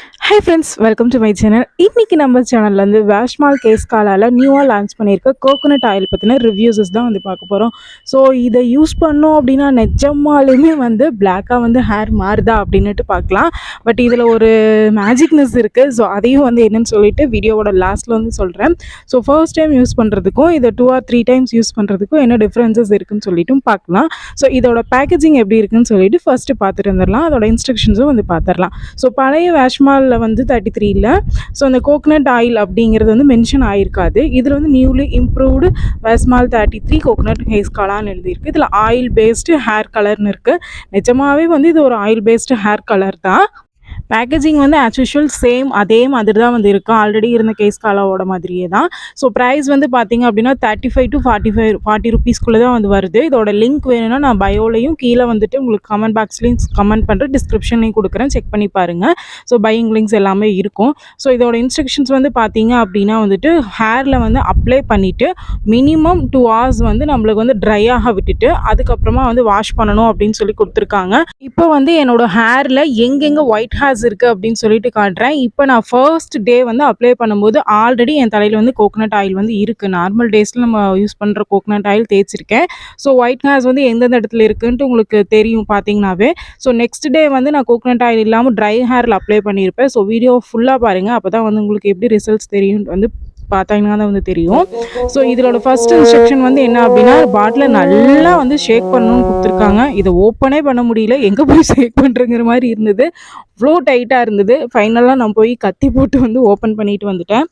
Hi friends, welcome to my channel. இன்னைக்கு நம்ம சேனலில் வந்து வேஷ்மால் கேஸ் காலால் நியூவாக லான்ச் பண்ணியிருக்க கோகோனட் ஆயில் பற்றின ரிவ்யூஸஸ் தான் வந்து பார்க்க போகிறோம். ஸோ இதை யூஸ் பண்ணோம் அப்படின்னா நிஜமாலுமே வந்து பிளாக்காக வந்து ஹேர் மாறுதா அப்படின்னுட்டு பார்க்கலாம். பட் இதில் ஒரு மேஜிக்னஸ் இருக்குது. ஸோ அதையும் வந்து என்னென்னு சொல்லிட்டு வீடியோவோட லாஸ்ட்டில் வந்து சொல்கிறேன். ஸோ ஃபர்ஸ்ட் டைம் யூஸ் பண்ணுறதுக்கும் இதை 2 or 3 டைம்ஸ் யூஸ் பண்ணுறதுக்கும் என்ன டிஃப்ரென்சஸ் இருக்குன்னு சொல்லிட்டும் பார்க்கலாம். ஸோ இதோட பேக்கேஜிங் எப்படி இருக்குன்னு சொல்லிட்டு ஃபஸ்ட்டு பார்த்துட்டு வந்துடலாம். அதோட இன்ஸ்ட்ரக்ஷன்ஸும் வந்து பார்த்துடலாம். ஸோ பழைய வேஷ்மாலில் வந்து 33ல ஸோ அந்த கோகனட் ஆயில் அப்படிங்கிறது வந்து மென்ஷன் ஆயிருக்காது. இதில் வந்து நியூலி இம்ப்ரூவ்டு வேஸ்மால் 33 கோகனட் ஹேர் கலர்னு எழுதியிருக்கு. இதில் ஆயில் பேஸ்டு ஹேர் கலர்னு இருக்குது. நிஜமாவே வந்து இது ஒரு ஆயில் பேஸ்டு ஹேர் கலர் தான். பேக்கேஜிங் வந்து ஆஸ் யூஷுவல் சேம் அதே மாதிரி தான் வந்து இருக்கும். ஆல்ரெடி இருந்த கேஸ் காலாவோட மாதிரியே தான். ஸோ ப்ரைஸ் வந்து பார்த்திங்க அப்படின்னா 35 to 40 ருபீஸ்க்குள்ளே தான் வந்து வருது. இதோட லிங்க் வேணும்னா நான் பயோலையும் கீழே வந்துட்டு உங்களுக்கு கமெண்ட் பாக்ஸ்லேயும் கமெண்ட் பண்ணுறேன், டிஸ்கிரிப்ஷன்லையும் கொடுக்குறேன், செக் பண்ணி பாருங்கள். ஸோ பையிங் லிங்க்ஸ் எல்லாமே இருக்கும். ஸோ இதோட இன்ஸ்ட்ரக்ஷன்ஸ் வந்து பார்த்திங்க அப்படின்னா வந்துட்டு ஹேரில் வந்து அப்ளை பண்ணிவிட்டு மினிமம் 2 hours வந்து நம்மளுக்கு வந்து ட்ரை ஆக விட்டுட்டு அதுக்கப்புறமா வந்து வாஷ் பண்ணணும் அப்படின்னு சொல்லி கொடுத்துருக்காங்க. இப்போ வந்து என்னோட ஹேரில் எங்கெங்கே ஒயிட் ஹேர்ஸ் இருக்குது அப்படின்னு சொல்லிட்டு காட்டுறேன். இப்போ நான் ஃபர்ஸ்ட் டே வந்து அப்ளை பண்ணும்போது ஆல்ரெடி என் தலையில் வந்து கோகனட் ஆயில் வந்து இருக்குது. நார்மல் டேஸில் நம்ம யூஸ் பண்ணுற கோகனட் ஆயில் தேய்ச்சிருக்கேன். ஸோ ஒயிட் ஹேர்ஸ் வந்து எந்தெந்த இடத்துல இருக்குன்ட்டு உங்களுக்கு தெரியும் பார்த்தீங்கன்னாவே. ஸோ நெக்ஸ்ட் டே வந்து நான் கோகனட் ஆயில் இல்லாமல் ட்ரை ஹேரில் அப்ளை பண்ணியிருப்பேன். ஸோ வீடியோ ஃபுல்லாக பாருங்கள், அப்போ தான் வந்து உங்களுக்கு எப்படி ரிசல்ட்ஸ் தெரியும் வந்து பார்த்தாங்கன்னா தான் வந்து தெரியும். ஸோ இதோட ஃபர்ஸ்ட் இன்ஸ்ட்ரக்ஷன் வந்து என்ன அப்படின்னா பாட்டிலை நல்லா வந்து ஷேக் பண்ணணும்னு கொடுத்துருக்காங்க. இதை ஓப்பனே பண்ண முடியல, எங்கே போய் ஷேக் பண்ணுறங்கிற மாதிரி இருந்தது. அவ்வளோ டைட்டாக இருந்தது. ஃபைனலாக நான் போய் கத்தி போட்டு வந்து ஓப்பன் பண்ணிட்டு வந்துட்டேன்.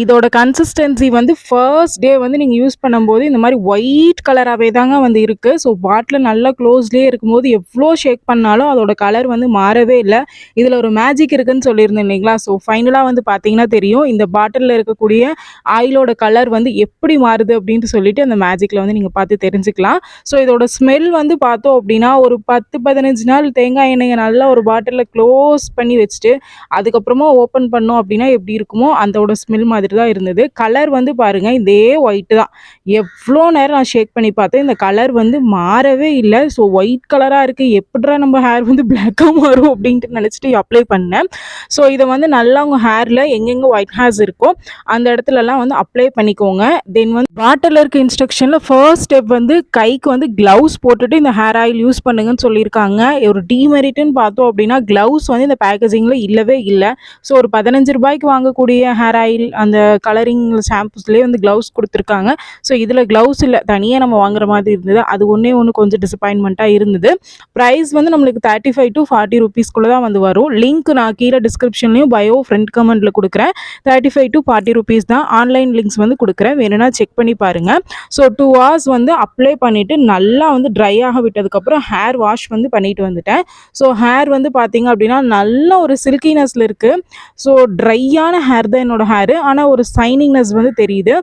இதோட கன்சிஸ்டன்சி வந்து ஃபர்ஸ்ட் டே வந்து நீங்கள் யூஸ் பண்ணும்போது இந்த மாதிரி ஒயிட் கலராகவே தாங்க வந்து இருக்குது. ஸோ பாட்டில் நல்லா க்ளோஸ்லேயே இருக்கும்போது எவ்வளோ ஷேக் பண்ணாலும் அதோட கலர் வந்து மாறவே இல்லை. இதில் ஒரு மேஜிக் இருக்குதுன்னு சொல்லியிருந்தேன் இல்லைங்களா. ஸோ ஃபைனலாக வந்து பார்த்தீங்கன்னா தெரியும் இந்த பாட்டிலில் இருக்கக்கூடிய ஆயிலோட கலர் வந்து எப்படி மாறுது அப்படின்ட்டு சொல்லிட்டு அந்த மேஜிக்கில் வந்து நீங்கள் பார்த்து தெரிஞ்சுக்கலாம். ஸோ இதோட ஸ்மெல் வந்து பார்த்தோம் அப்படின்னா ஒரு 10-15 நாள் தேங்காய் எண்ணெயை நல்லா ஒரு பாட்டிலில் க்ளோஸ் பண்ணி வச்சுட்டு அதுக்கப்புறமா ஓப்பன் பண்ணோம் அப்படின்னா எப்படி இருக்குமோ அதோட ஸ்மெல் மாதிரி தான் இருந்தது. கலர் வந்து பாருங்கள் இதே ஒயிட் தான். எவ்வளோ நேரம் நான் ஷேக் பண்ணி பார்த்தேன், இந்த கலர் வந்து மாறவே இல்லை. ஸோ ஒயிட் கலராக இருக்குது, எப்படிடா நம்ம ஹேர் வந்து பிளாக்காக மாறும் அப்படின்ட்டு நினச்சிட்டு அப்ளை பண்ணேன். ஸோ இதை வந்து நல்லா உங்கள் ஹேரில் எங்கெங்கே ஒயிட் ஹேர்ஸ் இருக்கோ அந்த இடத்துலலாம் வந்து அப்ளை பண்ணிக்கோங்க. தென் வந்து பாட்டில் இருக்க இன்ஸ்ட்ரக்ஷனில் ஃபர்ஸ்ட் ஸ்டெப் வந்து கைக்கு வந்து க்ளவுஸ் போட்டுட்டு இந்த ஹேர் ஆயில் யூஸ் பண்ணுங்கன்னு சொல்லியிருக்காங்க. ஒரு டிமெரிட்னு பார்த்தோம் அப்படின்னா க்ளவுஸ் வந்து இந்த பேக்கேஜிங்கில் இல்லவே இல்லை. ஸோ ஒரு 15 ரூபாய்க்கு வாங்கக்கூடிய ஹேர் ஆயில் அந்த கலரிங் ஷாம்பூஸ்லேயே வந்து க்ளவுஸ் கொடுத்துருக்காங்க. ஸோ இதில் க்ளவுஸ் இல்லை, தனியாக நம்ம வாங்குற மாதிரி இருந்தது. அது ஒன்று கொஞ்சம் டிசப்பாயின்மெண்ட்டாக இருந்தது. ப்ரைஸ் வந்து நம்மளுக்கு 35 to 40 ருபீஸ்க்குள்ளே தான் வந்து வரும். லிங்க் நான் கீழே டிஸ்கிரிப்ஷன்லையும் பயோ ஃப்ரெண்ட் கமெண்ட்டில் கொடுக்குறேன். 35 to 40 ருபீஸ் தான். ஆன்லைன் லிங்க்ஸ் வந்து கொடுக்குறேன், வேணும்னா செக் பண்ணி பாருங்கள். ஸோ 2 hours வந்து அப்ளை பண்ணிவிட்டு நல்லா வந்து ட்ரை ஆக விட்டதுக்கப்புறம் ஹேர் வாஷ் வந்து பண்ணிட்டு வந்துட்டேன். ஸோ ஹேர் வந்து பார்த்திங்க அப்படின்னா நல்ல ஒரு சில்கினஸில் இருக்குது. ஸோ ட்ரையான ஹேர் தான் என்னோடய ஹேரு, ஆனால் ஒரு சைனிங்னஸ் வந்து தெரியுது.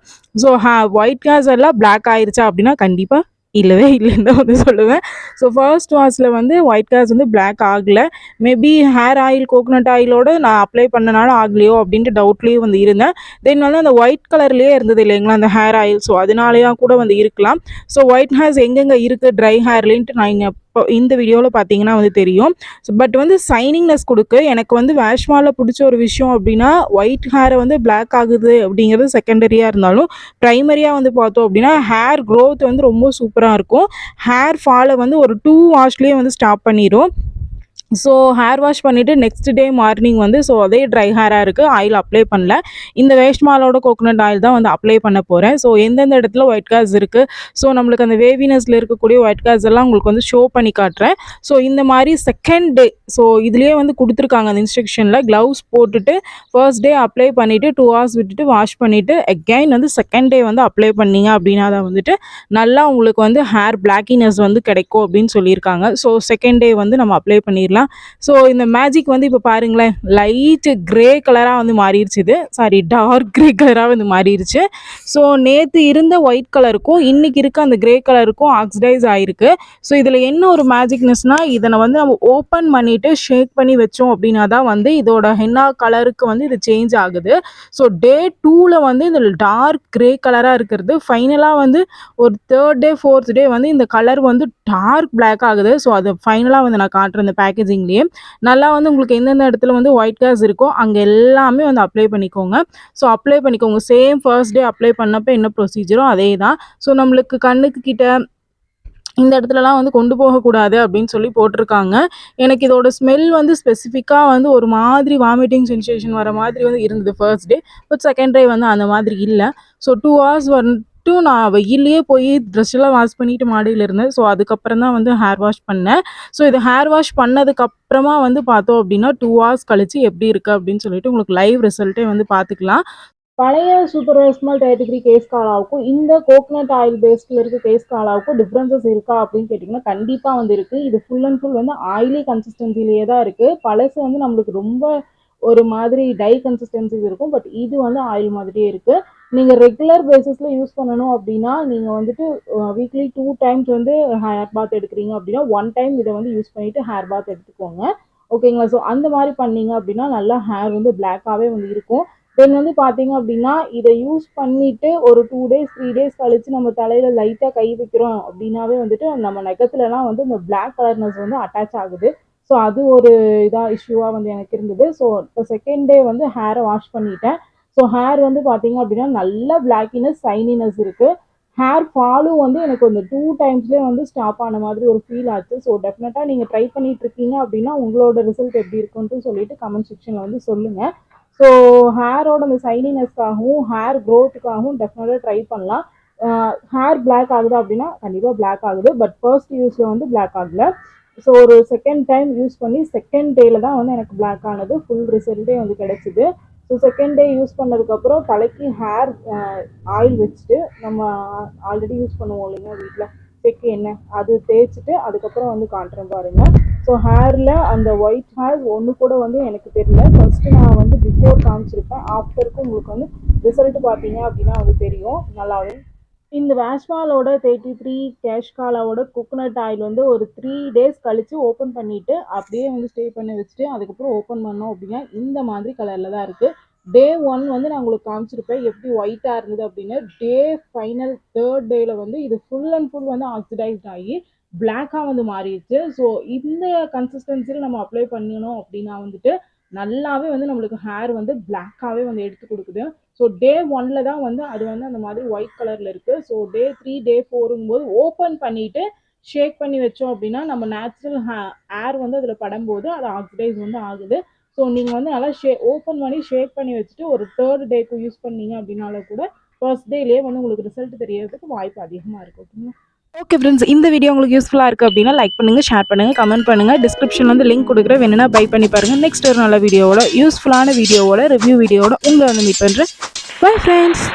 ஸோ ஒயிட் ஹேர்ஸ் எல்லாம் பிளாக் ஆயிருச்சா அப்படின்னா கண்டிப்பாக இல்லவே இல்லைன்னு தான் வந்து சொல்லுவேன். ஸோ ஃபர்ஸ்ட் வாஷில் வந்து ஒயிட் ஹேர்ஸ் வந்து பிளாக் ஆகலை. மேபி ஹேர் ஆயில் கோகனட் ஆயிலோடு நான் அப்ளை பண்ணனால ஆகலையோ அப்படின்ட்டு டவுட்லேயே வந்து இருந்தேன். தென் வந்து அந்த ஒயிட் கலர்லேயே இருந்தது இல்லைங்களா அந்த ஹேர் ஆயில், ஸோ அதனாலேயா கூட வந்து இருக்கலாம். ஸோ ஒயிட் ஹேர்ஸ் எங்கெங்கே இருக்குது ட்ரை ஹேர்லேன்ட்டு நான் இங்கே இந்த வீடியோவில் பார்த்தீங்கன்னா வந்து தெரியும். ஸோ பட் வந்து சைனிங்னஸ் கொடுக்கு. எனக்கு வந்து வேஷ்மாலில் பிடிச்ச ஒரு விஷயம் அப்படின்னா ஒயிட் ஹேரை வந்து பிளாக் ஆகுது அப்படிங்கிறது செகண்டரியாக இருந்தாலும் ப்ரைமரியாக வந்து பார்த்தோம் அப்படின்னா ஹேர் க்ரோத் வந்து ரொம்ப சூப்பராக இருக்கும். ஹேர் ஃபாலை வந்து ஒரு 2 வாஷ்லேயே வந்து ஸ்டாப் பண்ணிடும். ஸோ ஹேர் வாஷ் பண்ணிவிட்டு நெக்ஸ்ட் டே மார்னிங் வந்து ஸோ அதே ட்ரை ஹேராக இருக்குது, ஆயில் அப்ளை பண்ணல. இந்த வேஷ்மாலோட கோகனட் ஆயில் தான் வந்து அப்ளை பண்ண போகிறேன். ஸோ எந்தெந்த இடத்துல ஒயிட் ஹேர்ஸ் இருக்குது, ஸோ நம்மளுக்கு அந்த வேவினஸில் இருக்கக்கூடிய ஒயிட் ஹேர்ஸ் எல்லாம் உங்களுக்கு வந்து ஷோ பண்ணி காட்டுறேன். ஸோ இந்த மாதிரி செகண்ட் டே ஸோ இதுலேயே வந்து கொடுத்துருக்காங்க அந்த இன்ஸ்ட்ரக்ஷனில் க்ளவுஸ் போட்டுட்டு ஃபர்ஸ்ட் டே அப்ளை பண்ணிவிட்டு 2 hours விட்டுட்டு வாஷ் பண்ணிவிட்டு அகைன் வந்து செகண்ட் டே வந்து அப்ளை பண்ணிங்க அப்படின்னா தான் வந்துட்டு நல்லா உங்களுக்கு வந்து ஹேர் பிளாக்கினஸ் வந்து கிடைக்கும் அப்படின்னு சொல்லியிருக்காங்க. ஸோ செகண்ட் டே வந்து நம்ம அப்ளை பண்ணிடலாம். ஸோ இந்த மேஜிக் வந்து இப்போ பாருங்களேன் லைட் கிரே கலராக வந்து மாறிடுச்சு. இது டார்க் கிரே கலராக வந்து மாறிடுச்சு. ஸோ நேற்று இருந்த ஒயிட் கலருக்கும் இன்றைக்கி இருக்க அந்த கிரே கலருக்கும் ஆக்சிடைஸ் ஆகிருக்கு. ஸோ இதில் என்ன ஒரு மேஜிக்னஸ்னால் இதை வந்து நம்ம ஓப்பன் பண்ணிவிட்டு ஷேக் பண்ணி வச்சோம் அப்படின்னா தான் வந்து இதோட ஹென்னா கலருக்கு வந்து இது சேஞ்ச் ஆகுது. ஸோ டே 2ல் வந்து இதில் டார்க் கிரே கலராக இருக்கிறது ஃபைனலாக வந்து ஒரு 3rd day 4th day வந்து இந்த கலர் வந்து டார்க் பிளாக் ஆகுது. ஸோ அது ஃபைனலாக வந்து நான் காட்டுறேன் இந்த பேக்கேஜ் பேக்கேஜிங்லேயே நல்லா வந்து உங்களுக்கு எந்தெந்த இடத்துல வந்து ஒயிட் காஸ்ட் இருக்கோ அங்கே எல்லாமே வந்து அப்ளை பண்ணிக்கோங்க. ஸோ அப்ளை பண்ணிக்கோங்க. சேம் ஃபர்ஸ்ட் டே அப்ளை பண்ணப்போ என்ன ப்ரொசீஜரோ அதே தான். ஸோ நம்மளுக்கு கண்ணுக்கு கிட்ட இந்த இடத்துலலாம் வந்து கொண்டு போகக்கூடாது அப்படின்னு சொல்லி போட்டிருக்காங்க. எனக்கு இதோட ஸ்மெல் வந்து ஸ்பெசிஃபிக்காக வந்து ஒரு மாதிரி வாமிட்டிங் சென்சேஷன் வர மாதிரி வந்து இருந்தது first day. But second day வந்து அந்த மாதிரி இல்லை. ஸோ 2 ஹவர்ஸ் வந்துட்டு நான் வெயிலே போய் ட்ரெஸ் எல்லாம் வாஷ் பண்ணிட்டு மாடியில் இருந்தேன். ஸோ அதுக்கப்புறம் தான் வந்து ஹேர் வாஷ் பண்ணேன். ஸோ இது ஹேர் வாஷ் பண்ணதுக்கப்புறமா வந்து பார்த்தோம் அப்படின்னா 2 ஹவர்ஸ் கழிச்சு எப்படி இருக்குது அப்படின்னு சொல்லிட்டு உங்களுக்கு லைவ் ரிசல்ட்டே வந்து பார்த்துக்கலாம். பழைய சூப்பர் வெஸ்மால் 33 கேஸ் காலாவுக்கும் இந்த கோகனட் ஆயில் பேஸ்டில் இருக்க கேஸ் காலாவுக்கும் டிஃப்ரென்சஸ் இருக்கா அப்படின்னு கேட்டிங்கன்னா கண்டிப்பாக வந்து இருக்குது. இது ஃபுல் அண்ட் ஃபுல் வந்து ஆயிலி கன்சிஸ்டன்சிலேயே தான் இருக்குது. பழசு வந்து நம்மளுக்கு ரொம்ப ஒரு மாதிரி டை கன்சிஸ்டன்சி இருக்கும். பட் இது வந்து ஆயில் மாதிரியே இருக்குது. நீங்கள் ரெகுலர் பேசிஸில் யூஸ் பண்ணணும் அப்படின்னா நீங்கள் வந்துட்டு வீக்லி 2 டைம்ஸ் வந்து ஹேர் பாத் எடுக்கிறீங்க அப்படின்னா 1 டைம் இதை வந்து யூஸ் பண்ணிவிட்டு ஹேர் பாத் எடுத்துக்கோங்க. ஓகேங்களா? ஸோ அந்த மாதிரி பண்ணீங்க அப்படின்னா நல்லா ஹேர் வந்து பிளாக்காகவே வந்து இருக்கும். தென் வந்து பார்த்தீங்க அப்படின்னா இதை யூஸ் பண்ணிவிட்டு ஒரு 2 டேஸ் 3 டேஸ் கழித்து நம்ம தலையில் லைட்டாக கை வைக்கிறோம் அப்படின்னாவே வந்துட்டு நம்ம நகத்துலலாம் வந்து இந்த பிளாக் கலர்னஸ் வந்து அட்டாச் ஆகுது. ஸோ அது ஒரு இஷ்யூவாக வந்து எனக்கு இருந்தது. ஸோ இப்போ செகண்ட் டே வந்து ஹேரை வாஷ் பண்ணிட்டேன். ஸோ ஹேர் வந்து பார்த்தீங்க அப்படின்னா நல்ல பிளாக்கினஸ் சைனினஸ் இருக்குது. ஹேர் ஃபாலும் வந்து எனக்கு அந்த 2 டைம்ஸ்லேயே வந்து ஸ்டாப் ஆன மாதிரி ஒரு ஃபீல் ஆச்சு. ஸோ டெஃபினட்டாக நீங்கள் ட்ரை பண்ணிட்டு இருக்கீங்க அப்படின்னா உங்களோட ரிசல்ட் எப்படி இருக்குன்ட்டு சொல்லிட்டு கமெண்ட் செக்ஷனில் வந்து சொல்லுங்கள். ஸோ ஹேரோட அந்த சைனினஸ்க்காகவும் ஹேர் க்ரோத்துக்காகவும் டெஃபினட்டாக ட்ரை பண்ணலாம். ஹேர் பிளாக் ஆகுதா அப்படின்னா கண்டிப்பாக பிளாக் ஆகுது. பட் ஃபர்ஸ்ட் யூஸில் வந்து பிளாக் ஆகலை. ஸோ ஒரு செகண்ட் டைம் யூஸ் பண்ணி செகண்ட் டேயில் தான் வந்து எனக்கு பிளாக் ஆனது. ஃபுல் ரிசல்ட்டே வந்து கிடச்சிது. ஸோ செகண்ட் டே யூஸ் பண்ணதுக்கப்புறம் தலைக்கு ஹேர் ஆயில் வச்சுட்டு நம்ம ஆல்ரெடி யூஸ் பண்ணுவோம் இல்லைங்க வீட்டில் செக்கு எண்ணெய் அது தேய்ச்சிட்டு அதுக்கப்புறம் வந்து காட்டுறேன் பாருங்கள். ஸோ ஹேரில் அந்த ஒயிட் ஹேர் ஒன்று கூட வந்து எனக்கு தெரியல. ஃபஸ்ட்டு நான் வந்து பிஃபோர் காமிச்சிருப்பேன். ஆஃப்டருக்கு உங்களுக்கு வந்து ரிசல்ட் பார்த்தீங்க அப்படின்னா வந்து தெரியும் நல்லாவே. இந்த வேஷ்மாலோட 33 கேஷ் காலாவோட கோகனட் ஆயில் வந்து ஒரு 3 டேஸ் கழித்து ஓப்பன் பண்ணிவிட்டு அப்படியே வந்து ஸ்டே பண்ணி வச்சுட்டு அதுக்கப்புறம் ஓப்பன் பண்ணோம் அப்படின்னா இந்த மாதிரி கலரில் தான் இருக்குது. டே 1 வந்து நான் உங்களுக்கு காமிச்சிருப்பேன் எப்படி ஒயிட்டாக இருந்தது அப்படின்னு. டே ஃபைனல் 3rd டேயில் வந்து இது ஃபுல் அண்ட் ஃபுல் வந்து ஆக்சிடைஸ்ட் ஆகி பிளாக்காக வந்து மாறிடுச்சு. ஸோ இந்த கன்சிஸ்டன்சியில் நம்ம அப்ளை பண்ணணும் அப்படின்னா வந்துட்டு நல்லாவே வந்து நம்மளுக்கு ஹேர் வந்து பிளாக்காகவே வந்து எடுத்து கொடுக்குது. ஸோ டே 1ல் தான் வந்து அது வந்து அந்த மாதிரி ஒயிட் கலரில் இருக்குது. ஸோ டே 3 டே 4ங்கும் போது ஓப்பன் பண்ணிவிட்டு ஷேக் பண்ணி வச்சோம் அப்படின்னா நம்ம நேச்சுரல் ஏர் வந்து அதில் படும்போது அது ஆக்சிடைஸ் வந்து ஆகுது. ஸோ நீங்கள் வந்து நல்லா ஓப்பன் பண்ணி ஷேக் பண்ணி வச்சுட்டு ஒரு 3rd டேக்கு யூஸ் பண்ணீங்க அப்படின்னாலும் கூட ஃபர்ஸ்ட் டேலேயே வந்து உங்களுக்கு ரிசல்ட் தெரியறதுக்கு வாய்ப்பு அதிகமாக இருக்கும். ஓகேங்களா? ஓகே ஃப்ரெண்ட்ஸ், இந்த வீடியோ உங்களுக்கு யூஸ்ஃபுல்லாக இருக்குது அப்படின்னா லைக் பண்ணுங்கள், ஷேர் பண்ணுங்கள், கமெண்ட் பண்ணுங்கள். டிஸ்கிரிப்ஷன் வந்து லிங்க் கொடுக்குறேன், வேணும்னா பை பண்ணி பாருங்கள். நெக்ஸ்ட் ஒரு நல்ல வீடியோவோட யூஸ்ஃபுல்லான வீடியோவோட ரிவ்யூ வீடியோவோட உங்களை வந்து மீட் பண்ணுறேன். Bye friends.